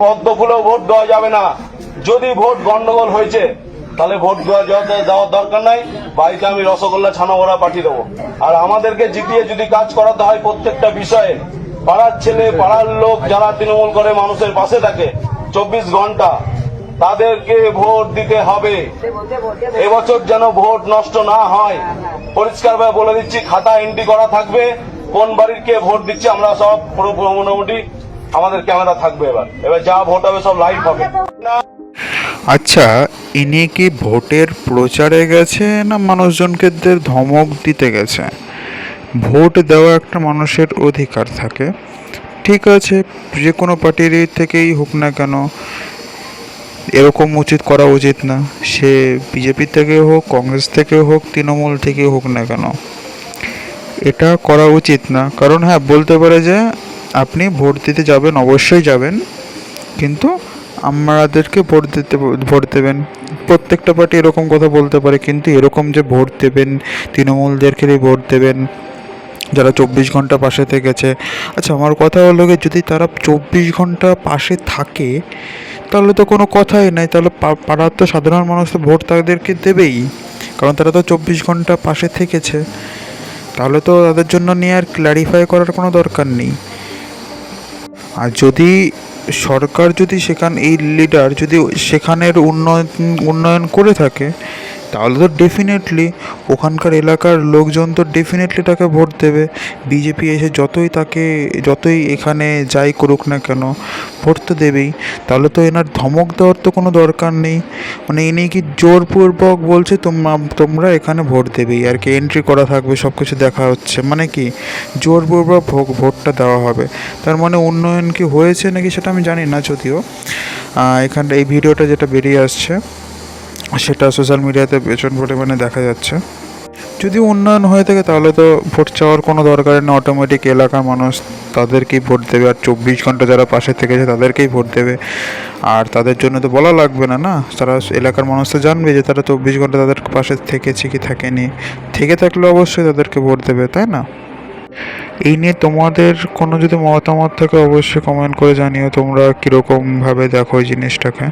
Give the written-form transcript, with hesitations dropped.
পদ্ম খুলেও ভোট দেওয়া যাবে না। যদি ভোট গন্ডগোল হয়েছে তাহলে ভোট দেওয়ার দরকার নাই, বাড়িতে আমি রসগোল্লা ছানা ভরা পাঠিয়ে দেবো। আর আমাদেরকে জিতিয়ে যদি কাজ করাতে হয় প্রত্যেকটা বিষয়ে, পাড়ার ছেলে পাড়ার লোক যারা তৃণমূল করে মানুষের পাশে থাকে 24 ঘন্টা, তাদেরকে ভোট দিতে হবে। এবছর যেন ভোট নষ্ট না হয়, পরিষ্কারভাবে বলে দিচ্ছি, খাতা এন্ট্রি করা থাকবে কোন বাড়ির কে ভোট দিচ্ছে। আমরা সব পুরো মোটামুটি আমাদের ক্যামেরা থাকবে। এবার যা ভোট হবে সব লাইভ হবে। আচ্ছা, ইনি কি ভোটের প্রচারে গেছে না মানুষজনকে ধমক দিতে গেছে? ভোট দেওয়া একটা মানুষের অধিকার থাকে, ঠিক আছে, যে কোনো পার্টির থেকেই হোক না কেন, এরকম করা উচিত না। সে বিজেপি থেকে হোক, কংগ্রেস থেকে হোক, তৃণমূল থেকে হোক না কেন, এটা করা উচিত না। কারণ হ্যাঁ, বলতে পারে যে আপনি ভোট দিতে যাবেন, অবশ্যই যাবেন, কিন্তু আমাদেরকে ভোট দেবেন। প্রত্যেকটা পার্টি এরকম কথা বলতে পারে, কিন্তু এরকম যে ভোট দেবেন, তৃণমূলদেরকে ভোট দেবেন যারা 24 ঘন্টা পাশে থেকেছে। আচ্ছা, আমার কথা হলো গিয়ে, যদি তারা 24 ঘন্টা পাশে থাকে তাহলে তো কোনো কথাই নাই, তাহলে পাড়ার তো সাধারণ মানুষ তো ভোট তাদেরকে দেবেই, কারণ তারা তো 24 ঘন্টা পাশে থেকেছে। তাহলে তো তাদের জন্য নিয়ে আর ক্ল্যারিফাই করার কোনো দরকার নেই। আর যদি সরকার যদি এই লিডার যদি সেখানের উন্নয়ন করে থাকে, তাহলে তো ডেফিনেটলি ওখানকার এলাকার লোকজন তো ডেফিনেটলি তাকে ভোট দেবে। বিজেপি এসে যতই এখানে যাই করুক না কেন, ভোট তো দেবেই। তাহলে তো এনার ধমক দেওয়ার তো কোনো দরকার নেই। মানে ইনি কি জোরপূর্বক বলছে তোমরা এখানে ভোট দেবেই, আর কি এন্ট্রি করা থাকবে, সব কিছু দেখা হচ্ছে, মানে কি জোরপূর্বক ভোটটা দেওয়া হবে। তার মানে উন্নয়ন কি হয়েছে নাকি সেটা আমি জানি না, যদিও এখানটা এই ভিডিওটা যেটা বেরিয়ে আসছে সেটা সোশ্যাল মিডিয়াতে প্রচুর পরিমাণে দেখা যাচ্ছে। যদি উন্নয়ন হয়ে থাকে তাহলে তো ভোট চাওয়ার কোনো দরকার নেই, অটোমেটিক এলাকার মানুষ তাদেরকেই ভোট দেবে। আর 24 ঘন্টা যারা পাশে থেকেছে তাদেরকেই ভোট দেবে। আর তাদের জন্য তো বলা লাগবে না, না, তারা এলাকার মানুষ তো জানবে যে তারা 24 ঘন্টা তাদের পাশে থেকেছে কি থাকেনি। থেকে থাকলে অবশ্যই তাদেরকে ভোট দেবে, তাই না? এই নিয়ে তোমাদের কোনো যদি মতামত থাকে অবশ্যই কমেন্ট করে জানিও, তোমরা কীরকমভাবে দেখো এই জিনিসটাকে।